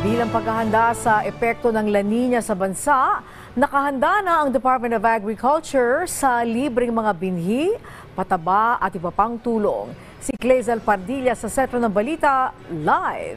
Bilang paghahanda sa epekto ng La Nina sa bansa, nakahanda na ang Department of Agriculture sa libreng mga binhi, pataba at iba pang tulong. Si Clazel Pardilla sa Sentro ng Balita, live.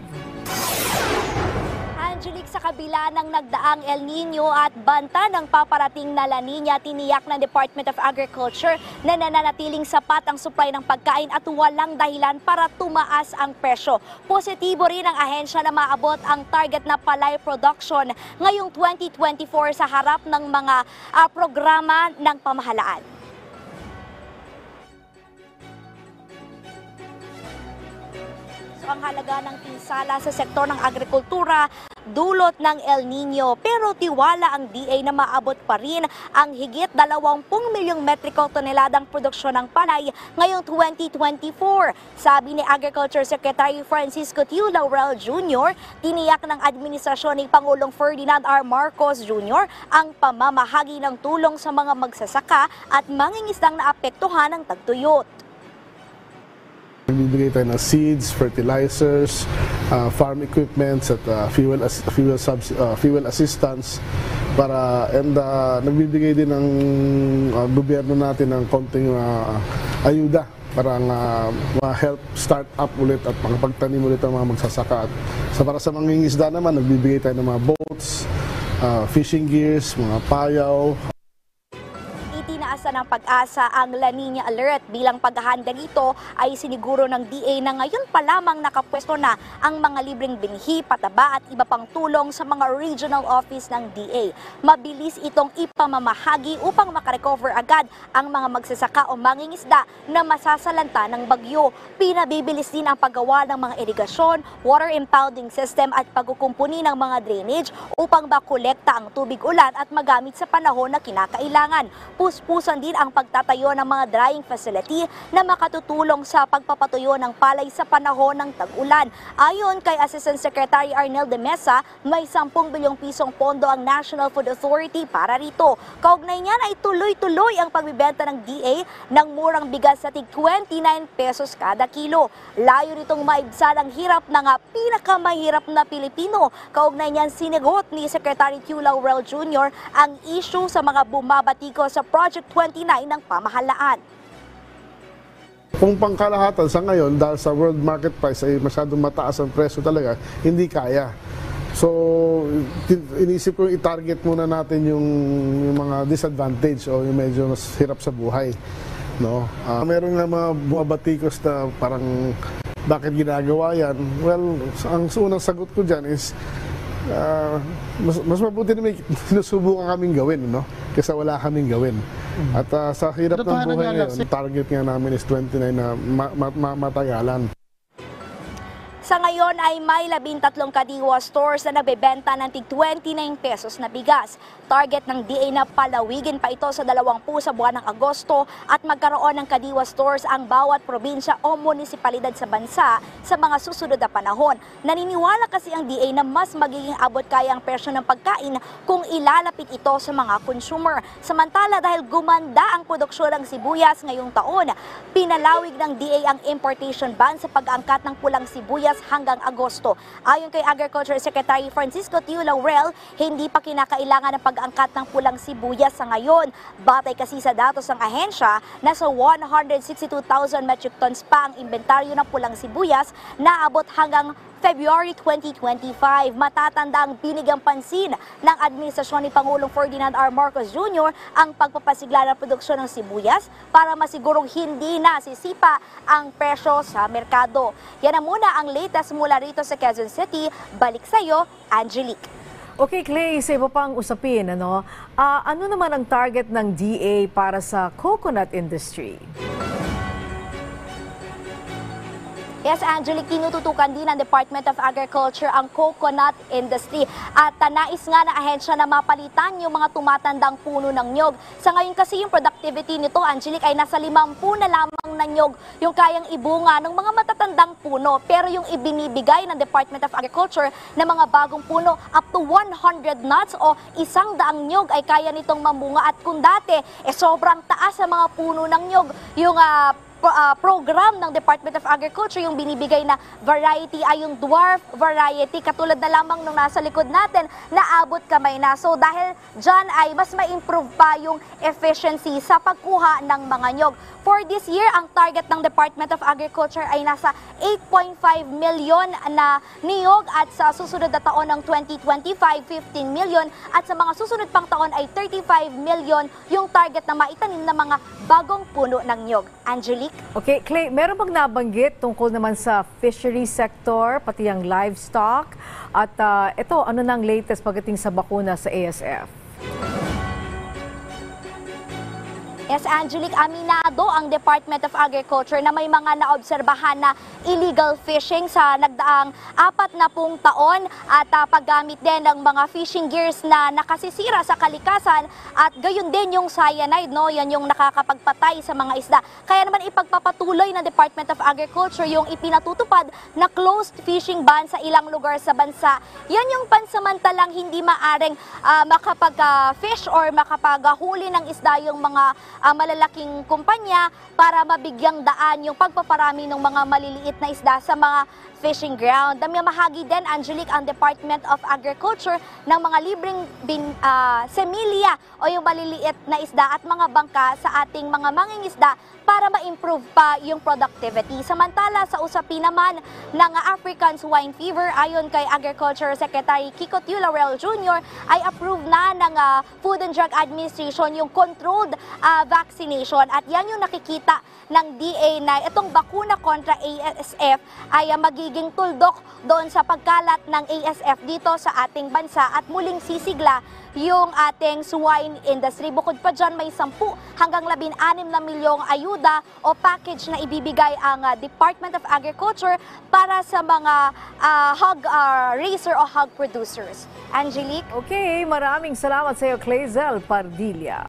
Angelique, sa kabila ng nagdaang El Nino at banta ng paparating na La Nina, tiniyak ng Department of Agriculture na nananatiling sapat ang supply ng pagkain at walang dahilan para tumaas ang presyo. Positibo rin ang ahensya na maabot ang target na palay production ngayong 2024 sa harap ng mga programa ng pamahalaan. So, ang halaga ng pinsala sa sektor ng agrikultura dulot ng El Nino, pero tiwala ang DA na maabot pa rin ang higit 20 milyong metriko toneladang produksyon ng palay ngayong 2024. Sabi ni Agriculture Secretary Francisco T. Laurel Jr., tiniyak ng administrasyon ni Pangulong Ferdinand R. Marcos Jr. ang pamamahagi ng tulong sa mga magsasaka at mangingisdang naapektuhan ng tagtuyot. Nagbibigay tayo ng seeds, fertilizers, farm equipments at fuel assistance para nagbibigay din ng gobyerno natin ng konting ayuda para ma-help start up ulit at makapagtanim ulit ang mga magsasaka. At para sa mangingisda naman, nagbibigay tayo ng mga boats, fishing gears, mga payaw. Itinaasa ng Pag-asa ang La Nina Alert. Bilang paghahanda nito ay siniguro ng DA na ngayon pa lamang nakapwesto na ang mga libreng binhi, pataba at iba pang tulong sa mga regional office ng DA. Mabilis itong ipamamahagi upang makarecover agad ang mga magsasaka o mangingisda na masasalanta ng bagyo. Pinabibilis din ang paggawa ng mga irigasyon, water impounding system at pagkukumpuni ng mga drainage upang makolekta ang tubig ulan at magamit sa panahon na kinakailangan. Puspusan din ang pagtatayo ng mga drying facility na makatutulong sa pagpapatuyo ng palay sa panahon ng tag-ulan. Ayon kay Assistant Secretary Arnel de Mesa, may 10 bilyong pisong pondo ang National Food Authority para rito. Kaugnay niyan ay tuloy-tuloy ang pagbibenta ng DA ng murang bigas sa tig 29 pesos kada kilo. Layo nitong maibsan ang hirap ng pinakamahirap na Pilipino. Kaugnay niyan sinigot ni Secretary Q. Laurel Jr. ang issue sa mga bumabatiko sa Project 29 ng pamahalaan. Kung pangkalahatan sa ngayon, dahil sa world market price ay masyadong mataas ang presyo talaga, hindi kaya. So, inisip ko i-target muna natin yung mga disadvantage o yung medyo mas hirap sa buhay. No? Meron nga mga bumabatikos na parang bakit ginagawa yan? Well, ang unang sagot ko dyan is mas mabuti na may sinusubukan kaming gawin, no? Kaysa wala kaming gawin. At sa hirap ng buhay ngayon, target nga namin is 29 na matagalan. Sa ngayon ay may 13 kadiwa stores na nabebenta ng tig 29 pesos na bigas. Target ng DA na palawigin pa ito sa 20 sa buwan ng Agosto at magkaroon ng kadiwa stores ang bawat probinsya o munisipalidad sa bansa sa mga susunod na panahon. Naniniwala kasi ang DA na mas magiging abot kaya ang presyo ng pagkain kung ilalapit ito sa mga consumer. Samantala dahil gumanda ang produksyon ng sibuyas ngayong taon, pinalawig ng DA ang importation ban sa pag-angkat ng pulang sibuyas hanggang Agosto. Ayon kay Agriculture Secretary Francisco T. Laurel, hindi pa kinakailangan ng pag-angkat ng pulang sibuyas sa ngayon. Batay kasi sa datos ng ahensya, nasa 162,000 metric tons pa ang inventaryo ng pulang sibuyas na abot hanggang February 2025. Matatanda ang binigyang pansin ng administrasyon ni Pangulong Ferdinand R. Marcos Jr. ang pagpapasigla ng produksyon ng sibuyas para masigurong hindi na sisipa ang presyo sa merkado. Yan na muna ang latest mula rito sa Quezon City. Balik sa iyo, Angelique. Okay, Clay, sa iba pang usapin, ano naman ang target ng DA para sa coconut industry? Yes, Angelique, tinututukan din ng Department of Agriculture ang coconut industry at nais nga na ahensya na mapalitan yung mga tumatandang puno ng nyog. Sa ngayon kasi yung productivity nito, Angelique, ay nasa 50 na lamang na nyog yung kayang ibunga ng mga matatandang puno. Pero yung ibinibigay ng Department of Agriculture na mga bagong puno up to 100 nuts o 100 nyog ay kaya nitong mamunga. At kung dati sobrang taas sa mga puno ng nyog, yung program ng Department of Agriculture, yung binibigay na variety ay yung dwarf variety, katulad na lamang nung nasa likod natin, naabot kamay na. So dahil dyan ay mas ma-improve pa yung efficiency sa pagkuha ng mga nyog. For this year, ang target ng Department of Agriculture ay nasa 8.5 million na niyog at sa susunod na taon ng 2025, 15 million at sa mga susunod pang taon ay 35 million yung target na maitanim na mga bagong puno ng niyog. Angelique? Okay, Clay, meron bang nabanggit tungkol naman sa fishery sector, pati ang livestock? At ito, ano nang latest pagdating sa bakuna sa ASF? Yes, Angelique, aminado ang Department of Agriculture na may mga naobserbahan na illegal fishing sa nagdaang 40 taon at paggamit din ng mga fishing gears na nakasisira sa kalikasan at gayon din yung cyanide, no? Yan yung nakakapagpatay sa mga isda. Kaya naman ipagpapatuloy ng Department of Agriculture yung ipinatutupad na closed fishing ban sa ilang lugar sa bansa. Yan yung pansamantalang hindi maaring makapag-fish or makapaghuli ng isda yung mga malalaking kumpanya para mabigyang daan yung pagpaparami ng mga maliliit na isda sa mga fishing ground. Namimahagi din, Angelique, ang Department of Agriculture ng mga libreng semilya o yung maliliit na isda at mga bangka sa ating mga mangingisda para ma-improve pa yung productivity. Samantala, sa usapin naman ng African Swine Fever, ayon kay Agriculture Secretary Kiko Tiu Laurel Jr., ay approved na ng Food and Drug Administration yung controlled vaccination. At yan yung nakikita ng DA na itong bakuna kontra ASF ay magiging tuldok doon sa pagkalat ng ASF dito sa ating bansa at muling sisigla yung ating swine industry. Bukod pa dyan, may 10 hanggang 16 na milyong ayuda o package na ibibigay ang Department of Agriculture para sa mga hog raiser o hog producers. Angelique? Okay, maraming salamat sa iyo, Clazel Pardilla.